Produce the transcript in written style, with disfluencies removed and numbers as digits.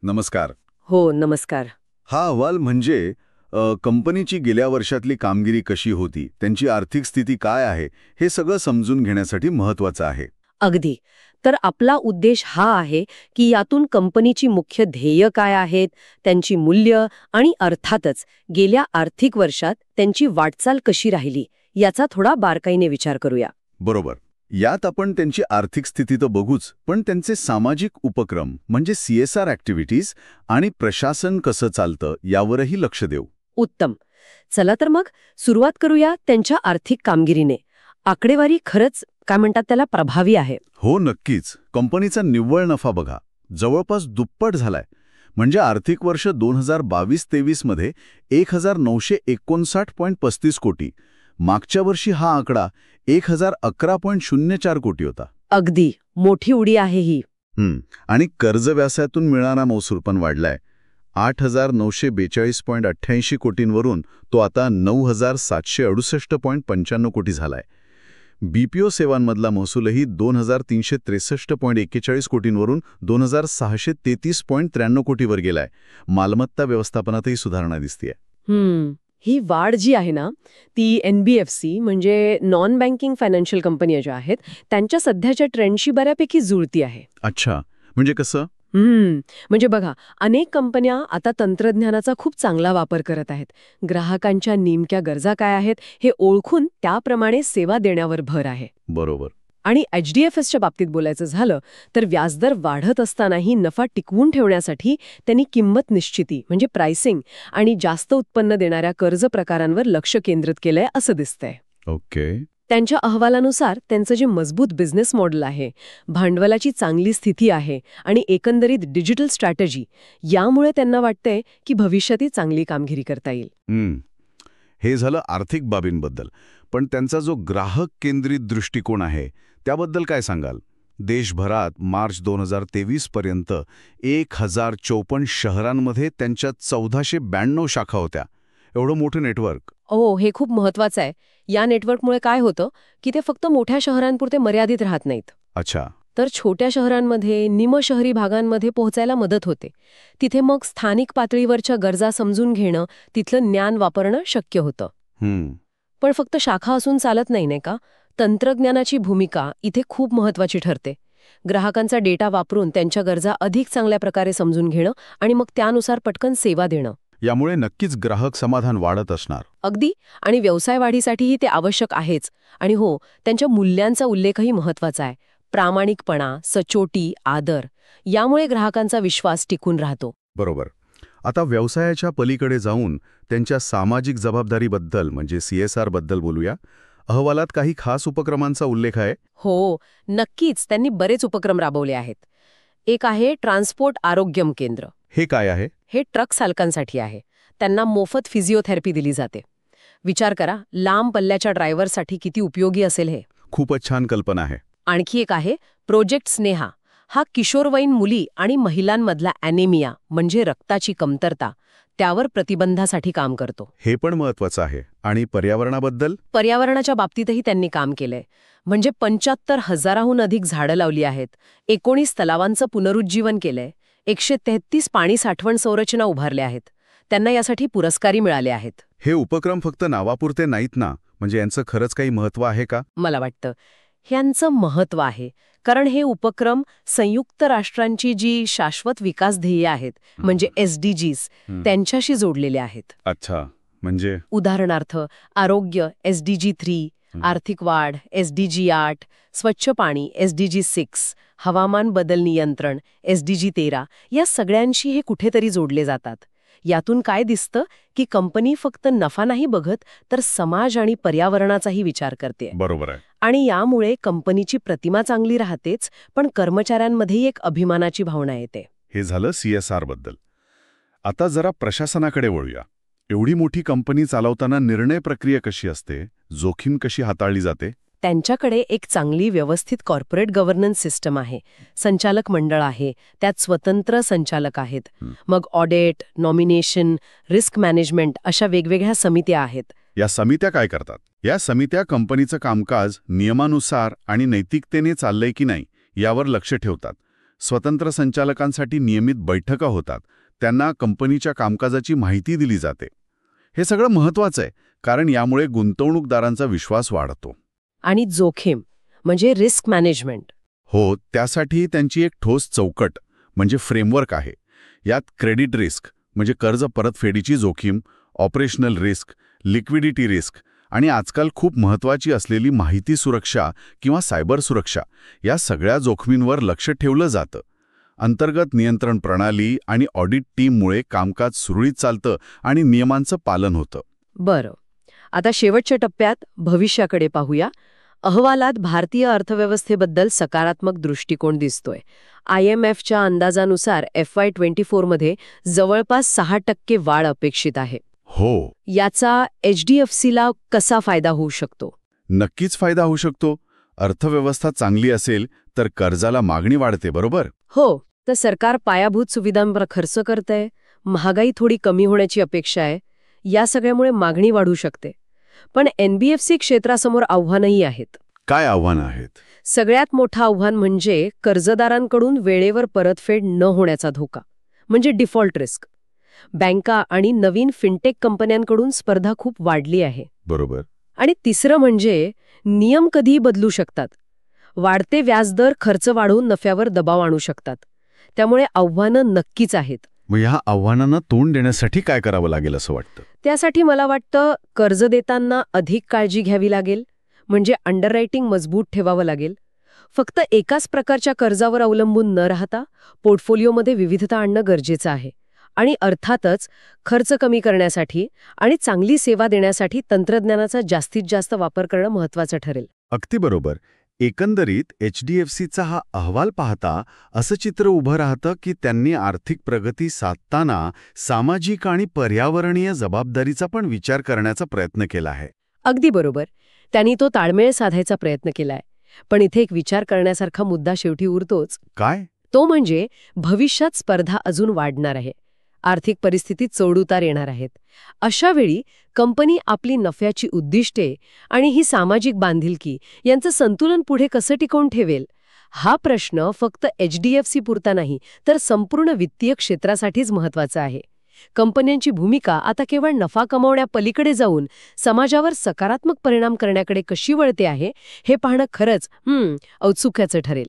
नमस्कार. हो, नमस्कार. हा अहवाल म्हणजे कंपनीची गेल्या वर्षातली कामगिरी कशी होती, त्यांची आर्थिक स्थिती काय आहे, हे सगळं समजून घेण्यासाठी महत्वाचं आहे. अगदी. तर आपला उद्देश हा आहे की यातून कंपनीची मुख्य ध्येय काय आहेत, त्यांची मूल्य आणि अर्थातच गेल्या आर्थिक वर्षात त्यांची वाटचाल कशी राहिली, याचा थोडा बारकाईने विचार करूया. बरोबर. यात आपण त्यांची आर्थिक स्थिती तर बघूच, पण त्यांचे सामाजिक उपक्रम म्हणजे CSR ॲक्टिव्हिटीज आणि प्रशासन कसं चालतं यावरही लक्ष देऊ. उत्तम. चला तर मग सुरुवात करूया त्यांच्या आर्थिक कामगिरीने. आकडेवारी खरंच काय म्हणतात त्याला प्रभावी आहे. हो, नक्कीच. कंपनीचा निव्वळ नफा बघा, जवळपास दुप्पट झालाय. म्हणजे आर्थिक वर्ष 2022-23 मध्ये 1959.35 कोटी. मागच्या वर्षी हा आकडा 1011.04 कोटी होता. अगदी मोठी उडी आहे ही. आणि कर्ज व्यासातून मिळणारा महसूल पण वाढलाय. 8,942.88 कोटींवरून तो आता 9,768.95 कोटी झालाय. BPO सेवांमधला महसूलही 2,363.41 कोटींवरून 2,633.93 कोटीवर गेलाय. मालमत्ता व्यवस्थापनातही सुधारणा दिसतेय. ही वाढ जी आहे ना, ती NBFC म्हणजे नॉन बँकिंग फायनान्शियल कंपन्या ज्या आहेत त्यांच्या सध्याच्या ट्रेंडशी बऱ्यापैकी जुळती आहे. अच्छा, म्हणजे कसं? म्हणजे बघा, अनेक कंपन्या आता तंत्रज्ञानाचा खूप चांगला वापर करत आहेत. ग्राहकांच्या नेमक्या गरजा काय आहेत हे ओळखून त्याप्रमाणे सेवा देण्यावर भर आहे. बरोबर. आणि HDFSच्या बाबतीत बोलायचं झालं तर व्याजदर वाढत असतानाही नफा टिकवून ठेवण्यासाठी त्यांनी किंमत निश्चिती म्हणजे प्राइसिंग आणि जास्त उत्पन्न देणाऱ्या कर्ज प्रकारांवर लक्ष केंद्रित केलंय असं दिसतंय. ओके. त्यांच्या अहवालानुसार त्यांचं जे मजबूत बिझनेस मॉडेल आहे, भांडवलाची चांगली स्थिती आहे आणि एकंदरीत डिजिटल स्ट्रॅटेजी, यामुळे त्यांना वाटतंय की भविष्यातही चांगली कामगिरी करता येईल. हे झालं आर्थिक बाबींबद्दल. पण त्यांचा जो ग्राहक केंद्रित दृष्टिकोन आहे त्याबद्दल काय सांगाल? देशभरात मार्च 2023 पर्यंत 1054 शहरांमध्ये त्यांच्या 1492 शाखा होत्या. एवढं मोठं नेटवर्क. हे खूप महत्वाचं आहे. या नेटवर्कमुळे काय होतं की ते फक्त मोठ्या शहरांपुरते मर्यादित राहत नाहीत. अच्छा. तर छोट्या शहरांमध्ये, निमशहरी भागांमध्ये पोहोचायला मदत होते. तिथे मग स्थानिक पातळीवरच्या गरजा समजून घेणं, तिथलं ज्ञान वापरणं शक्य होतं. पण फक्त शाखा असून चालत नाही का? तंत्रज्ञानाची भूमिका इथे खूप महत्वाची ठरते. ग्राहकांचा डेटा वापरून त्यांच्या गरजा अधिक चांगल्या प्रकारे समजून घेणं आणि मग त्यानुसार पटकन सेवा देणं. यामुळे नक्कीच ग्राहक समाधान वाढत असणार. अगदी. आणि व्यवसाय वाढीसाठीही ते आवश्यक आहेच. आणि हो, त्यांच्या मूल्यांचा उल्लेखही महत्वाचा आहे. प्रामाणिकपणा, सचोटी, आदर, यामुळे ग्राहकांचा विश्वास टिकून राहतो. बरोबर. आता व्यवसायाच्या पलीकडे जाऊन त्यांच्या सामाजिक जबाबदारीबद्दल म्हणजे CSR बद्दल बोलूया. अहवालात काही खास उपक्रमांचा उल्लेख आहे? हो, नक्कीच. त्यांनी बरेच उपक्रम राबवले आहेत. एक आहे ट्रान्सपोर्ट आरोग्यम केंद्र. हे काय आहे? हे ट्रक चालकांसाठी आहे. त्यांना मोफत फिजिओथेरपी दिली जाते. विचार करा, लांब पल्ल्याच्या ड्रायव्हरसाठी किती उपयोगी असेल हे. खूपच छान कल्पना आहे. आणखी एक आहे प्रोजेक्ट स्नेहा. हा किशोरवयीन मुली आणि महिलांमधला ॲनेमिया म्हणजे रक्ताची कमतरता, त्यावर प्रतिबंधासाठी काम करतो. हे पण महत्वाचं आहे. आणि पर्यावरणाबद्दल? पर्यावरणाच्या बाबतीतही त्यांनी काम केलंय. म्हणजे 75,000हून अधिक झाडं लावली आहेत, 19 तलावांचं पुनरुज्जीवन केलंय, 133 पाणी साठवण संरचना उभारल्या आहेत. त्यांना यासाठी पुरस्कारही मिळाले आहेत. हे उपक्रम फक्त नावापुरते नाहीत ना? म्हणजे यांचं खरंच काही महत्त्व आहे का? मला वाटतं ह्यांचं महत्त्व आहे. कारण हे उपक्रम संयुक्त राष्ट्रांची जी शाश्वत विकास ध्येय आहेत म्हणजे SDGs त्यांच्याशी जोडलेले आहेत. अच्छा. म्हणजे उदाहरणार्थ आरोग्य SDG 3, आर्थिक वाढ SDG 8, स्वच्छ पाणी SDG 6, हवामान बदल नियंत्रण SDG 13, या सगळ्यांशी हे कुठेतरी जोडले जातात. यातून काय दिसतं की कंपनी फक्त नफा नाही बघत तर समाज आणि पर्यावरणाचाही विचार करते. बरोबर आहे. आणि यामुळे कंपनीची प्रतिमा चांगली राहतेच, पण कर्मचाऱ्यांमध्येही एक अभिमानाची भावना येते. हे झालं CSR बद्दल. आता जरा प्रशासनाकडे वळूया. एवढी मोठी कंपनी चालवताना निर्णय प्रक्रिया कशी असते? जोखीम कशी हाताळली जाते? त्यांच्याकडे एक चांगली व्यवस्थित कॉर्पोरेट गव्हर्नन्स सिस्टम आहे. संचालक मंडळ आहे, त्यात स्वतंत्र संचालक आहेत. मग ऑडिट, नॉमिनेशन, रिस्क मॅनेजमेंट अशा वेगवेगळ्या समित्या आहेत. या समित्या काय करतात? या समित्या कंपनीचं कामकाज नियमानुसार आणि नैतिकतेने चाललंय की नाही यावर लक्ष ठेवतात. स्वतंत्र संचालकांसाठी नियमित बैठका होतात, त्यांना कंपनीच्या कामकाजाची माहिती दिली जाते. हे सगळं महत्त्वाचं आहे, कारण यामुळे गुंतवणूकदारांचा विश्वास वाढतो. आणि जोखीम म्हणजे रिस्क मॅनेजमेंट. हो, त्यासाठी त्यांची एक ठोस चौकट म्हणजे फ्रेमवर्क आहे. यात क्रेडिट रिस्क म्हणजे कर्ज परतफेडीची जोखीम, ऑपरेशनल रिस्क, लिक्विडिटी रिस्क आणि आजकाल खूप महत्त्वाची असलेली माहिती सुरक्षा किंवा सायबर सुरक्षा या सगळ्या जोखमींवर लक्ष ठेवलं जातं. अंतर्गत नियंत्रण प्रणाली आणि ऑडिट टीममुळे कामकाज सुरळीत चालतं आणि नियमांचं पालन होतं. बरं, आता शेवटच्या टप्प्यात भविष्याकडे पाहूया. अहवालात भारतीय अर्थव्यवस्थेबद्दल सकारात्मक दृष्टिकोन दिसतोय. IMFच्या अंदाजानुसार FY24 मध्ये जवळपास 6% वाढ अपेक्षित आहे. हो, याचा HDFCला कसा फायदा होऊ शकतो? नक्कीच फायदा होऊ शकतो. अर्थव्यवस्था चांगली असेल तर कर्जाला मागणी वाढते, बरोबर? हो, तर सरकार पायाभूत सुविधांवर खर्च करतंय, महागाई थोडी कमी होण्याची अपेक्षा आहे. या सगळ्यामुळे मागणी वाढू शकते. पण NBFC क्षेत्रासमोर आव्हानही आहेत. काय आव्हानं आहेत? सगळ्यात मोठं आव्हान म्हणजे कर्जदारांकडून वेळेवर परतफेड न होण्याचा धोका, म्हणजे डिफॉल्ट रिस्क. बँका आणि नवीन फिनटेक कंपन्यांकडून स्पर्धा खूप वाढली आहे. बरोबर. आणि तिसरं म्हणजे नियम कधीही बदलू शकतात. वाढते व्याजदर खर्च वाढवून नफ्यावर दबाव आणू शकतात. त्यामुळे आव्हानं नक्कीच आहेत. मग ह्या आव्हानांना तोंड देण्यासाठी काय करावं लागेल असं वाटतं? त्यासाठी मला वाटतं कर्ज देताना अधिक काळजी घ्यावी लागेल, म्हणजे अंडररायटिंग मजबूत ठेवावं लागेल. फक्त एकाच प्रकारच्या कर्जावर अवलंबून न राहता पोर्टफोलिओमध्ये विविधता आणणं गरजेचं आहे. आणि अर्थातच खर्च कमी करण्यासाठी आणि चांगली सेवा देण्यासाठी तंत्रज्ञानाचा जास्तीत जास्त वापर करणं महत्त्वाचं ठरेल. अगदी बरोबर. एकंदरीत HDFCचा हा अहवाल पाहता असं चित्र उभं राहतं की त्यांनी आर्थिक प्रगती साधताना सामाजिक आणि पर्यावरणीय जबाबदारीचा पण विचार करण्याचा प्रयत्न केला आहे. अगदी बरोबर. त्यांनी तो ताळमेळ साधायचा प्रयत्न केलाय. पण इथे एक विचार करण्यासारखा मुद्दा शेवटी उरतोच. काय? तो म्हणजे भविष्यात स्पर्धा अजून वाढणार आहे. आर्थिक परिस्थितीत चढउतार येणार आहेत. अशा वेळी कंपनी आपली नफ्याची उद्दिष्टे आणि ही सामाजिक बांधिलकी यांचं संतुलन पुढे कसं टिकवून ठेवेल? हा प्रश्न फक्त HDFC पुरता नाही, तर संपूर्ण वित्तीय क्षेत्रासाठीच महत्त्वाचा आहे. कंपन्यांची भूमिका आता केवळ नफा कमावण्यापलीकडे जाऊन समाजावर सकारात्मक परिणाम करण्याकडे कशी वळते आहे, हे पाहणं खरंच औत्सुक्याचं ठरेल.